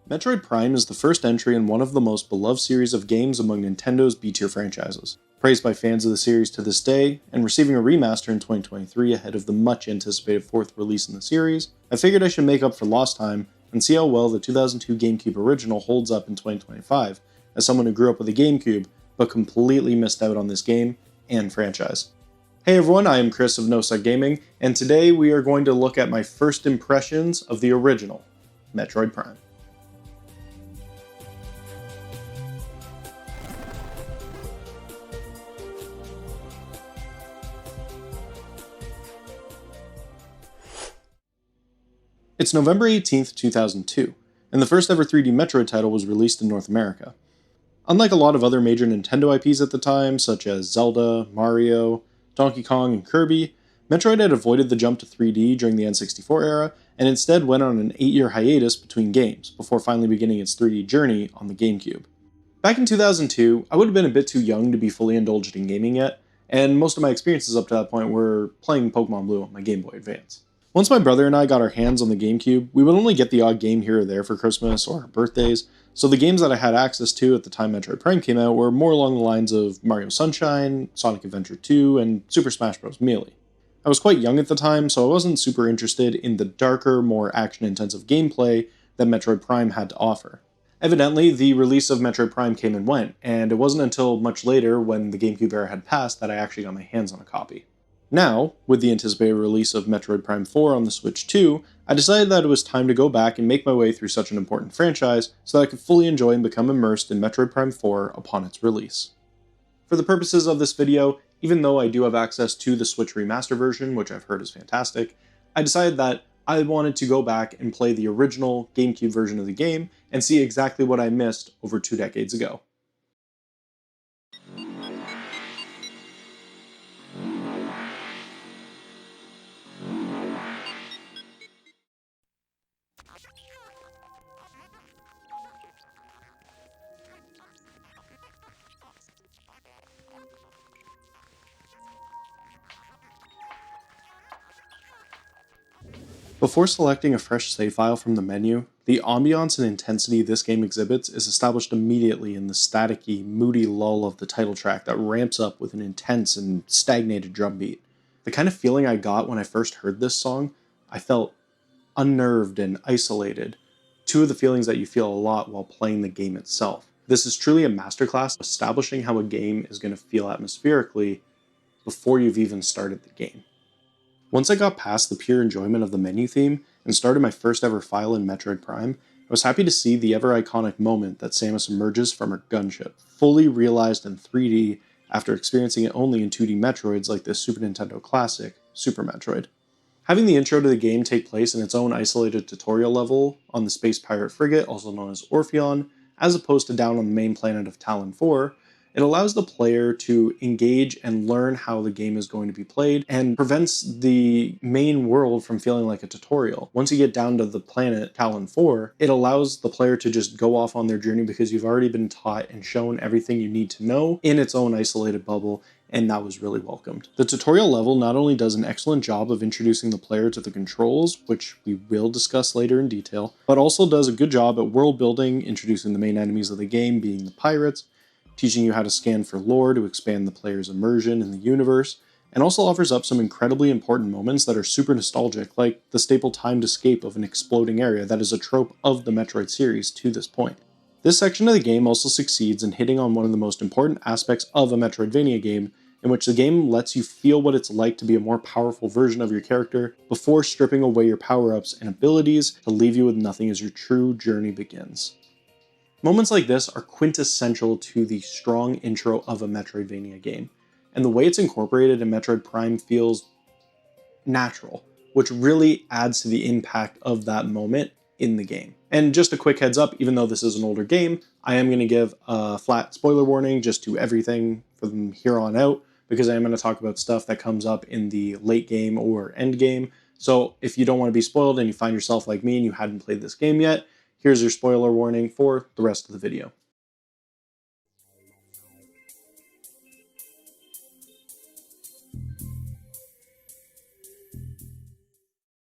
Metroid Prime is the first entry in one of the most beloved series of games among Nintendo's B-tier franchises. Praised by fans of the series to this day, and receiving a remaster in 2023 ahead of the much anticipated fourth release in the series, I figured I should make up for lost time and see how well the 2002 GameCube original holds up in 2025, as someone who grew up with a GameCube, but completely missed out on this game and franchise. Hey everyone, I am Chris of No Suck Gaming, and today we are going to look at my first impressions of the original, Metroid Prime. It's November 18th, 2002, and the first ever 3D Metroid title was released in North America. Unlike a lot of other major Nintendo IPs at the time, such as Zelda, Mario, Donkey Kong, and Kirby, Metroid had avoided the jump to 3D during the N64 era, and instead went on an 8-year hiatus between games, before finally beginning its 3D journey on the GameCube. Back in 2002, I would have been a bit too young to be fully indulged in gaming yet, and most of my experiences up to that point were playing Pokemon Blue on my Game Boy Advance. Once my brother and I got our hands on the GameCube, we would only get the odd game here or there for Christmas or our birthdays, so the games that I had access to at the time Metroid Prime came out were more along the lines of Mario Sunshine, Sonic Adventure 2, and Super Smash Bros. Melee. I was quite young at the time, so I wasn't super interested in the darker, more action-intensive gameplay that Metroid Prime had to offer. Evidently, the release of Metroid Prime came and went, and it wasn't until much later, when the GameCube era had passed, that I actually got my hands on a copy. Now, with the anticipated release of Metroid Prime 4 on the Switch 2, I decided that it was time to go back and make my way through such an important franchise so that I could fully enjoy and become immersed in Metroid Prime 4 upon its release. For the purposes of this video, even though I do have access to the Switch remaster version, which I've heard is fantastic, I decided that I wanted to go back and play the original GameCube version of the game and see exactly what I missed over 2 decades ago. Before selecting a fresh save file from the menu, the ambiance and intensity this game exhibits is established immediately in the staticky, moody lull of the title track that ramps up with an intense and stagnated drum beat. The kind of feeling I got when I first heard this song, I felt unnerved and isolated, two of the feelings that you feel a lot while playing the game itself. This is truly a masterclass establishing how a game is going to feel atmospherically before you've even started the game. Once I got past the pure enjoyment of the menu theme and started my first ever file in Metroid Prime, I was happy to see the ever iconic moment that Samus emerges from her gunship, fully realized in 3D after experiencing it only in 2D Metroids like the Super Nintendo classic, Super Metroid. Having the intro to the game take place in its own isolated tutorial level on the space pirate frigate, also known as Orpheon, as opposed to down on the main planet of Tallon IV, it allows the player to engage and learn how the game is going to be played and prevents the main world from feeling like a tutorial. Once you get down to the planet Tallon IV, it allows the player to just go off on their journey because you've already been taught and shown everything you need to know in its own isolated bubble, and that was really welcomed. The tutorial level not only does an excellent job of introducing the player to the controls, which we will discuss later in detail, but also does a good job at world building, introducing the main enemies of the game being the pirates, teaching you how to scan for lore to expand the player's immersion in the universe, and also offers up some incredibly important moments that are super nostalgic, like the staple timed escape of an exploding area that is a trope of the Metroid series to this point. This section of the game also succeeds in hitting on one of the most important aspects of a Metroidvania game, in which the game lets you feel what it's like to be a more powerful version of your character before stripping away your power-ups and abilities to leave you with nothing as your true journey begins. Moments like this are quintessential to the strong intro of a Metroidvania game, and the way it's incorporated in Metroid Prime feels natural, which really adds to the impact of that moment in the game. And just a quick heads up, even though this is an older game, I am going to give a flat spoiler warning just to everything from here on out, because I am going to talk about stuff that comes up in the late game or end game. So if you don't want to be spoiled and you find yourself like me and you hadn't played this game yet, here's your spoiler warning for the rest of the video.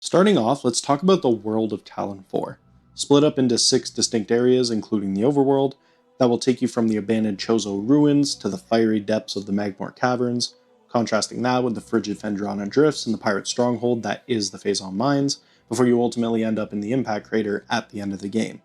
Starting off, let's talk about the world of Tallon IV. split up into 6 distinct areas, including the overworld, that will take you from the abandoned Chozo ruins to the fiery depths of the Magmor caverns, contrasting that with the frigid Phendrana drifts and the pirate stronghold that is the Phazon Mines, before you ultimately end up in the Impact Crater at the end of the game.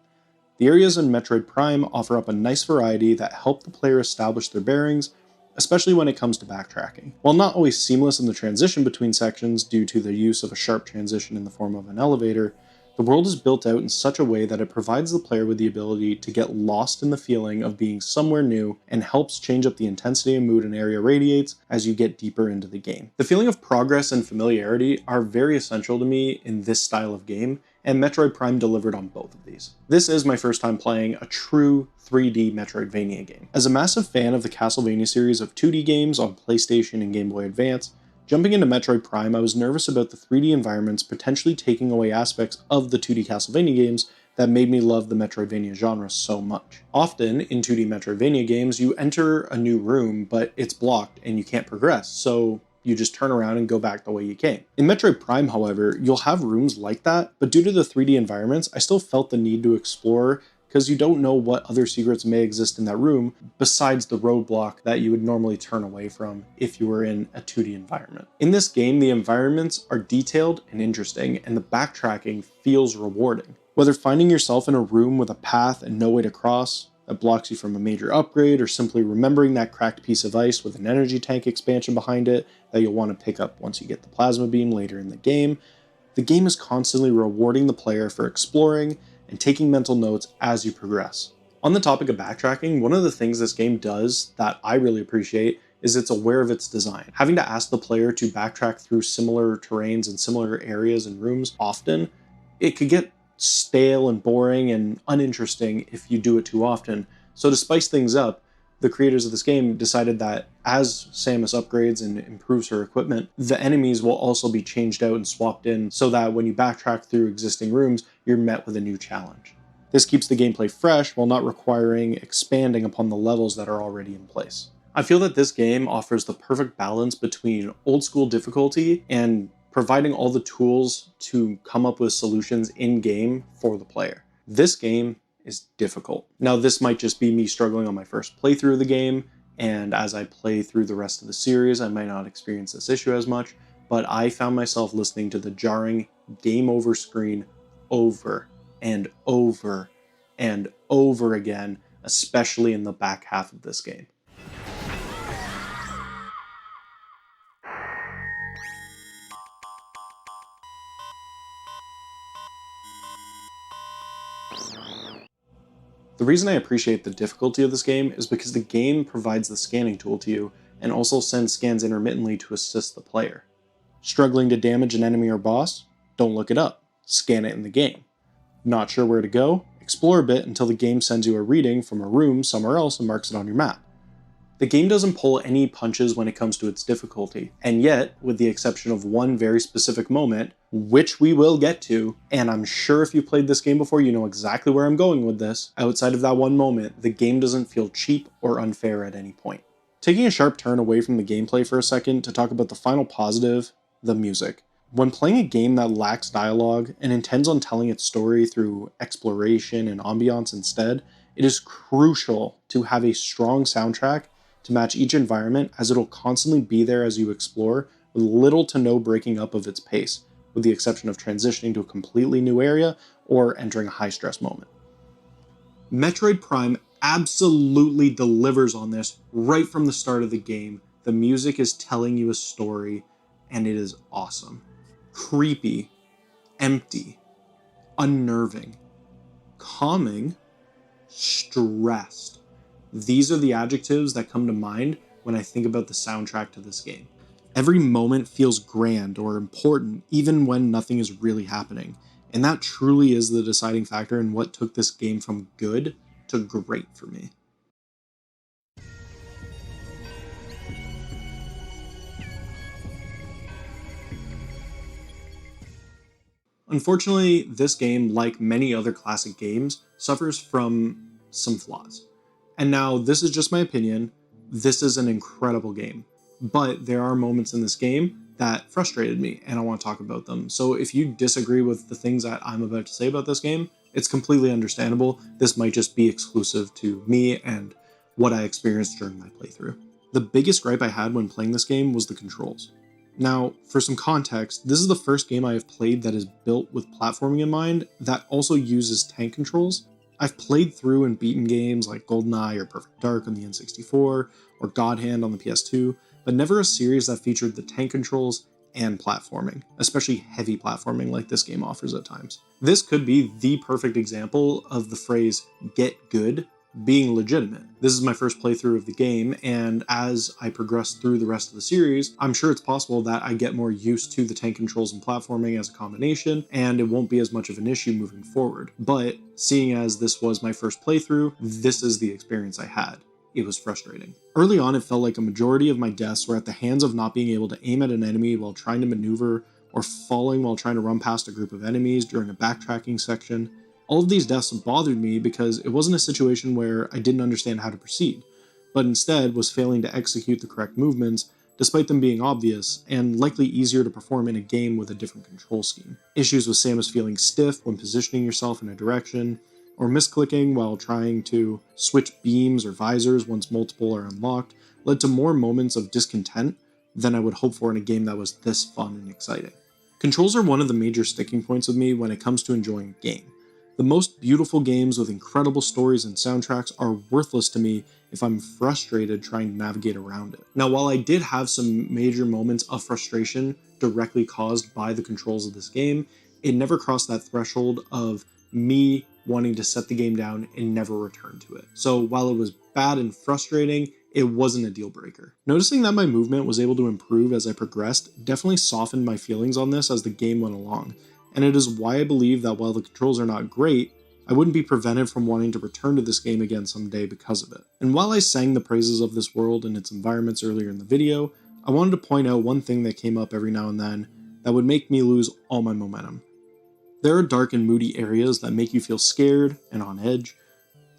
The areas in Metroid Prime offer up a nice variety that help the player establish their bearings, especially when it comes to backtracking. While not always seamless in the transition between sections due to the use of a sharp transition in the form of an elevator, the world is built out in such a way that it provides the player with the ability to get lost in the feeling of being somewhere new and helps change up the intensity and mood an area radiates as you get deeper into the game. The feeling of progress and familiarity are very essential to me in this style of game, and Metroid Prime delivered on both of these. This is my first time playing a true 3D Metroidvania game. As a massive fan of the Castlevania series of 2D games on PlayStation and Game Boy Advance, jumping into Metroid Prime, I was nervous about the 3D environments potentially taking away aspects of the 2D Castlevania games that made me love the Metroidvania genre so much. Often, in 2D Metroidvania games, you enter a new room, but it's blocked and you can't progress, so you just turn around and go back the way you came. In Metroid Prime, however, you'll have rooms like that, but due to the 3D environments, I still felt the need to explore because you don't know what other secrets may exist in that room besides the roadblock that you would normally turn away from if you were in a 2D environment. In this game, the environments are detailed and interesting, and the backtracking feels rewarding. Whether finding yourself in a room with a path and no way to cross that blocks you from a major upgrade, or simply remembering that cracked piece of ice with an energy tank expansion behind it that you'll want to pick up once you get the plasma beam later in the game is constantly rewarding the player for exploring and taking mental notes as you progress. On the topic of backtracking, one of the things this game does that I really appreciate is it's aware of its design. Having to ask the player to backtrack through similar terrains and similar areas and rooms often, it could get stale and boring and uninteresting if you do it too often. So to spice things up, the creators of this game decided that as Samus upgrades and improves her equipment, the enemies will also be changed out and swapped in so that when you backtrack through existing rooms, you're met with a new challenge. This keeps the gameplay fresh while not requiring expanding upon the levels that are already in place. I feel that this game offers the perfect balance between old school difficulty and providing all the tools to come up with solutions in-game for the player. This game is difficult. Now, this might just be me struggling on my first playthrough of the game, and as I play through the rest of the series, I might not experience this issue as much, but I found myself listening to the jarring game over screen over and over and over again, especially in the back half of this game. The reason I appreciate the difficulty of this game is because the game provides the scanning tool to you and also sends scans intermittently to assist the player. Struggling to damage an enemy or boss? Don't look it up. Scan it in the game. Not sure where to go? Explore a bit until the game sends you a reading from a room somewhere else and marks it on your map. The game doesn't pull any punches when it comes to its difficulty, and yet, with the exception of one very specific moment, which we will get to, and I'm sure if you played this game before you know exactly where I'm going with this, outside of that one moment, the game doesn't feel cheap or unfair at any point. Taking a sharp turn away from the gameplay for a second to talk about the final positive, the music. When playing a game that lacks dialogue and intends on telling its story through exploration and ambiance instead, it is crucial to have a strong soundtrack to match each environment, as it'll constantly be there as you explore, with little to no breaking up of its pace, with the exception of transitioning to a completely new area or entering a high-stress moment. Metroid Prime absolutely delivers on this right from the start of the game. The music is telling you a story, and it is awesome. Creepy, empty, unnerving, calming, stressed. These are the adjectives that come to mind when I think about the soundtrack to this game. Every moment feels grand or important, even when nothing is really happening, and that truly is the deciding factor in what took this game from good to great for me. Unfortunately, this game, like many other classic games, suffers from some flaws. And now, this is just my opinion, this is an incredible game. But there are moments in this game that frustrated me, and I want to talk about them. So if you disagree with the things that I'm about to say about this game, it's completely understandable. This might just be exclusive to me and what I experienced during my playthrough. The biggest gripe I had when playing this game was the controls. Now, for some context, this is the first game I have played that is built with platforming in mind that also uses tank controls. I've played through and beaten games like GoldenEye or Perfect Dark on the N64 or God Hand on the PS2, but never a series that featured the tank controls and platforming, especially heavy platforming like this game offers at times. This could be the perfect example of the phrase "get good" being legitimate. This is my first playthrough of the game, and as I progress through the rest of the series, I'm sure it's possible that I get more used to the tank controls and platforming as a combination, and it won't be as much of an issue moving forward. But seeing as this was my first playthrough, this is the experience I had. It was frustrating. Early on, it felt like a majority of my deaths were at the hands of not being able to aim at an enemy while trying to maneuver, or falling while trying to run past a group of enemies during a backtracking section. All of these deaths bothered me because it wasn't a situation where I didn't understand how to proceed, but instead was failing to execute the correct movements despite them being obvious and likely easier to perform in a game with a different control scheme. Issues with Samus feeling stiff when positioning yourself in a direction, or misclicking while trying to switch beams or visors once multiple are unlocked led to more moments of discontent than I would hope for in a game that was this fun and exciting. Controls are one of the major sticking points with me when it comes to enjoying a game. The most beautiful games with incredible stories and soundtracks are worthless to me if I'm frustrated trying to navigate around it. Now, while I did have some major moments of frustration directly caused by the controls of this game, it never crossed that threshold of me wanting to set the game down and never return to it. So while it was bad and frustrating, it wasn't a deal breaker. Noticing that my movement was able to improve as I progressed definitely softened my feelings on this as the game went along, and it is why I believe that while the controls are not great, I wouldn't be prevented from wanting to return to this game again someday because of it. And while I sang the praises of this world and its environments earlier in the video, I wanted to point out one thing that came up every now and then that would make me lose all my momentum. There are dark and moody areas that make you feel scared and on edge,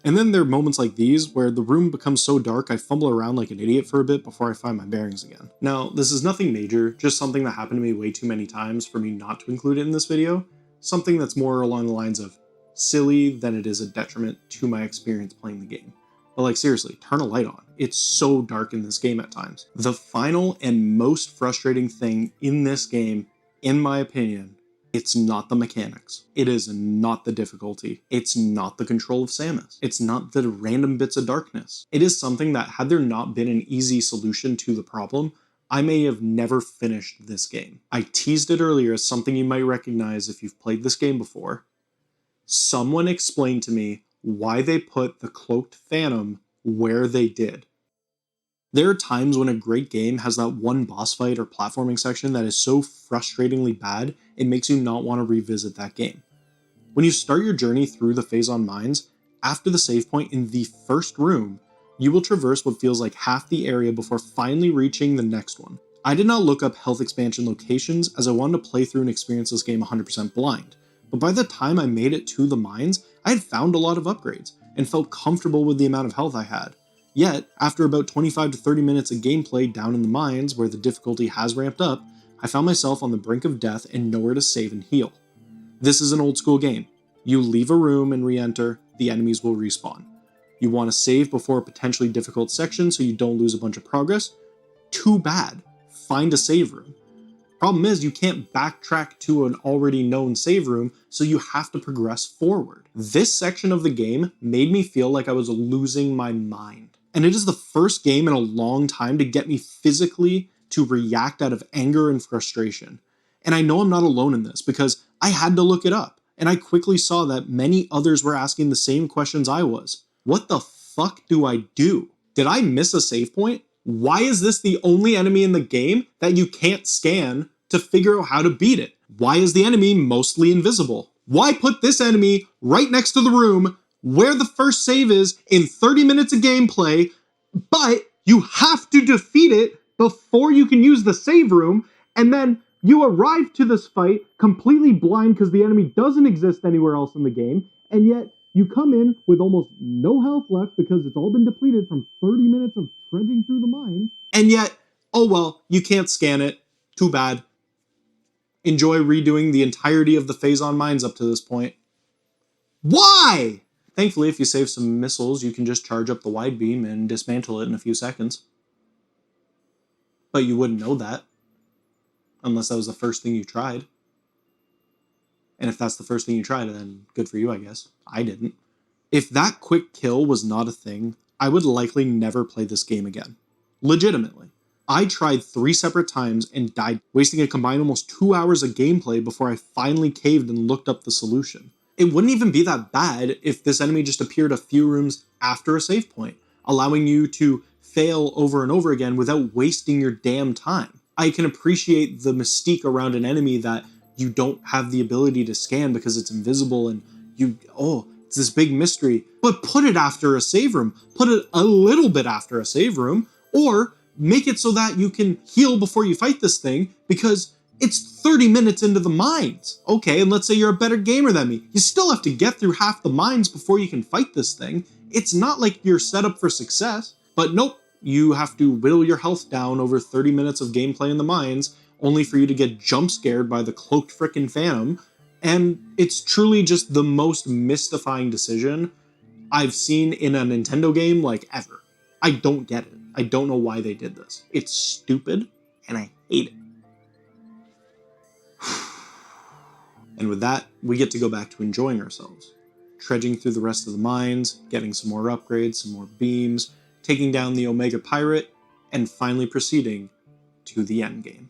and then there are moments like these where the room becomes so dark I fumble around like an idiot for a bit before I find my bearings again. Now, this is nothing major, just something that happened to me way too many times for me not to include it in this video, something that's more along the lines of silly than it is a detriment to my experience playing the game. But like seriously, turn a light on. It's so dark in this game at times. The final and most frustrating thing in this game, in my opinion, it's not the mechanics. It is not the difficulty. It's not the control of Samus. It's not the random bits of darkness. It is something that, had there not been an easy solution to the problem, I may have never finished this game. I teased it earlier as something you might recognize if you've played this game before. Someone explained to me why they put the cloaked Phantom where they did. There are times when a great game has that one boss fight or platforming section that is so frustratingly bad, it makes you not want to revisit that game. When you start your journey through the Phazon Mines, after the save point in the first room, you will traverse what feels like half the area before finally reaching the next one. I did not look up health expansion locations as I wanted to play through and experience this game 100% blind, but by the time I made it to the mines, I had found a lot of upgrades and felt comfortable with the amount of health I had. Yet, after about 25 to 30 minutes of gameplay down in the mines where the difficulty has ramped up, I found myself on the brink of death and nowhere to save and heal. This is an old school game. You leave a room and re-enter, the enemies will respawn. You want to save before a potentially difficult section so you don't lose a bunch of progress? Too bad. Find a save room. Problem is, you can't backtrack to an already known save room, so you have to progress forward. This section of the game made me feel like I was losing my mind. And it is the first game in a long time to get me physically to react out of anger and frustration. And I know I'm not alone in this because I had to look it up, and I quickly saw that many others were asking the same questions I was. What the fuck do I do? Did I miss a save point? Why is this the only enemy in the game that you can't scan to figure out how to beat it? Why is the enemy mostly invisible? Why put this enemy right next to the room where the first save is in 30 minutes of gameplay, but you have to defeat it before you can use the save room, and then you arrive to this fight completely blind because the enemy doesn't exist anywhere else in the game, and yet you come in with almost no health left because it's all been depleted from 30 minutes of trudging through the mines, and yet, oh well, you can't scan it. Too bad. Enjoy redoing the entirety of the Phazon mines up to this point. Why? Thankfully, if you save some missiles, you can just charge up the wide beam and dismantle it in a few seconds. But you wouldn't know that, unless that was the first thing you tried. And if that's the first thing you tried, then good for you, I guess. I didn't. If that quick kill was not a thing, I would likely never play this game again. Legitimately. I tried 3 separate times and died, wasting a combined almost 2 hours of gameplay before I finally caved and looked up the solution. It wouldn't even be that bad if this enemy just appeared a few rooms after a save point, allowing you to fail over and over again without wasting your damn time. I can appreciate the mystique around an enemy that you don't have the ability to scan because it's invisible and it's this big mystery, but put it after a save room. Put it a little bit after a save room, or make it so that you can heal before you fight this thing because it's 30 minutes into the mines. Okay, and let's say you're a better gamer than me. You still have to get through half the mines before you can fight this thing. It's not like you're set up for success, but nope, you have to whittle your health down over 30 minutes of gameplay in the mines, only for you to get jump scared by the cloaked frickin' phantom. And it's truly just the most mystifying decision I've seen in a Nintendo game like ever. I don't get it. I don't know why they did this. It's stupid, and I hate it. And with that, we get to go back to enjoying ourselves. Trudging through the rest of the mines, getting some more upgrades, some more beams, taking down the Omega Pirate, and finally proceeding to the endgame.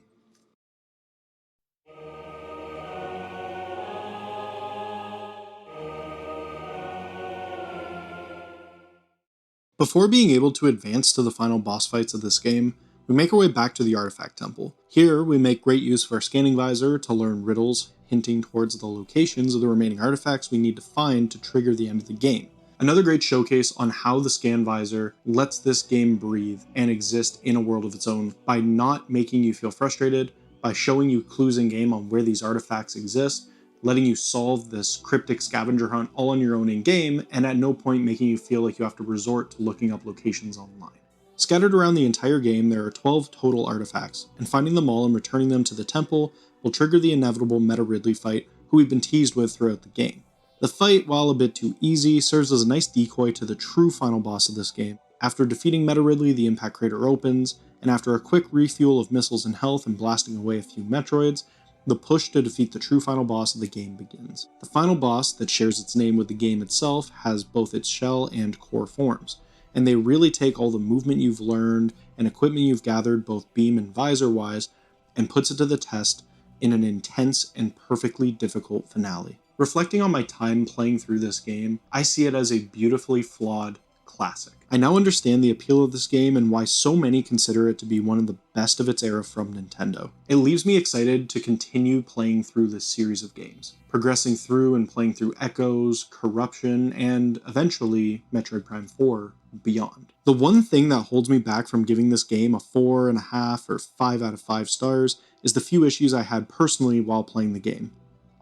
Before being able to advance to the final boss fights of this game, we make our way back to the Artifact Temple. Here, we make great use of our scanning visor to learn riddles, hinting towards the locations of the remaining artifacts we need to find to trigger the end of the game. Another great showcase on how the scan visor lets this game breathe and exist in a world of its own by not making you feel frustrated, by showing you clues in game on where these artifacts exist, letting you solve this cryptic scavenger hunt all on your own in-game, and at no point making you feel like you have to resort to looking up locations online. Scattered around the entire game, there are 12 total artifacts, and finding them all and returning them to the temple will trigger the inevitable Meta Ridley fight, who we've been teased with throughout the game. The fight, while a bit too easy, serves as a nice decoy to the true final boss of this game. After defeating Meta Ridley, the impact crater opens, and after a quick refuel of missiles and health and blasting away a few Metroids, the push to defeat the true final boss of the game begins. The final boss, that shares its name with the game itself, has both its shell and core forms, and they really take all the movement you've learned and equipment you've gathered both beam and visor wise and puts it to the test in an intense and perfectly difficult finale. Reflecting on my time playing through this game, I see it as a beautifully flawed classic. I now understand the appeal of this game and why so many consider it to be one of the best of its era from Nintendo. It leaves me excited to continue playing through this series of games, progressing through and playing through Echoes, Corruption, and eventually Metroid Prime 4 beyond. The one thing that holds me back from giving this game a 4.5 or 5 out of 5 stars is the few issues I had personally while playing the game.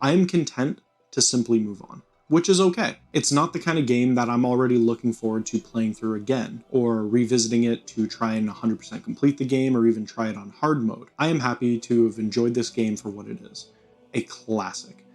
I am content to simply move on, which is okay. It's not the kind of game that I'm already looking forward to playing through again, or revisiting it to try and 100% complete the game, or even try it on hard mode. I am happy to have enjoyed this game for what it is, a classic.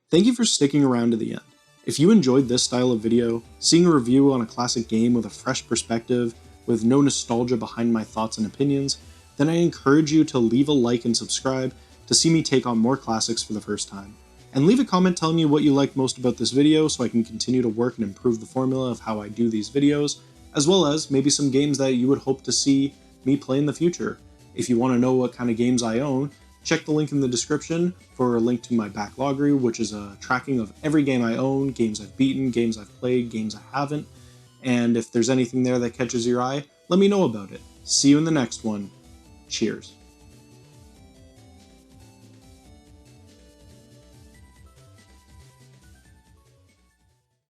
Thank you for sticking around to the end. If you enjoyed this style of video, seeing a review on a classic game with a fresh perspective, with no nostalgia behind my thoughts and opinions, then I encourage you to leave a like and subscribe to see me take on more classics for the first time. And leave a comment telling me what you liked most about this video so I can continue to work and improve the formula of how I do these videos, as well as maybe some games that you would hope to see me play in the future. If you want to know what kind of games I own, check the link in the description for a link to my backloggery, which is a tracking of every game I own, games I've beaten, games I've played, games I haven't, and if there's anything there that catches your eye, let me know about it. See you in the next one. Cheers.